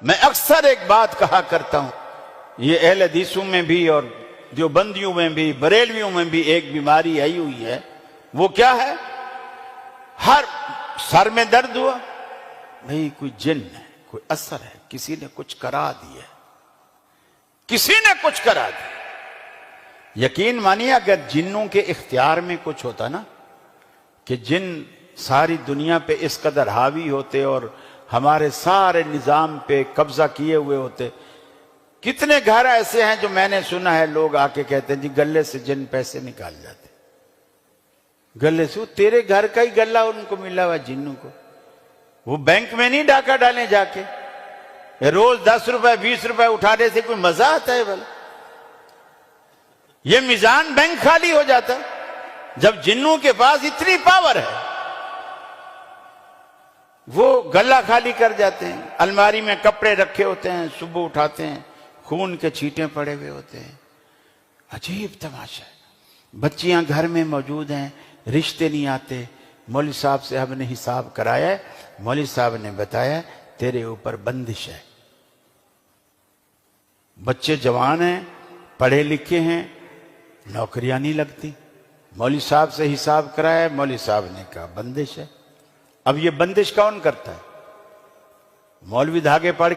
मैं अक्सर एक बात कहा करता हूं, ये अहले हदीसों में भी और देवबंदियों में भी, बरेलवियों में भी एक बीमारी आई हुई है। वो क्या है? हर सर में दर्द हुआ, भाई कोई जिन है, कोई असर है, किसी ने कुछ करा दिया, किसी ने कुछ करा दिया। यकीन मानिए, अगर जिन्नों के इख्तियार में कुछ होता ना, कि जिन सारी दुनिया पे इस कदर हावी होते और हमारे सारे निजाम पे कब्जा किए हुए होते। कितने घर ऐसे हैं जो मैंने सुना है, लोग आके कहते हैं जी गले से जिन पैसे निकाल जाते, गले से। वो तेरे घर का ही गला उनको मिला हुआ जिन्नों को, वो बैंक में नहीं डाका डालें जाके। रोज 10 रुपए 20 रुपए उठाने से कोई मजा आता है भला? ये मीजान बैंक खाली हो जाता है जब जिन्नों के पास इतनी पावर है। वो गला खाली कर जाते हैं, अलमारी में कपड़े रखे होते हैं, सुबह उठाते हैं खून के छींटे पड़े हुए होते हैं। अजीब तमाशा है। बच्चियां घर में मौजूद हैं, रिश्ते नहीं आते। मौलवी साहब से हमने हिसाब कराया है, मौलवी साहब ने बताया तेरे ऊपर बंदिश है। बच्चे जवान हैं, पढ़े लिखे हैं, नौकरियां नहीं लगती। मौलवी साहब से हिसाब कराया, मौलवी साहब ने कहा बंदिश है। अब ये बंदिश कौन करता है? मौलवी धागे पढ़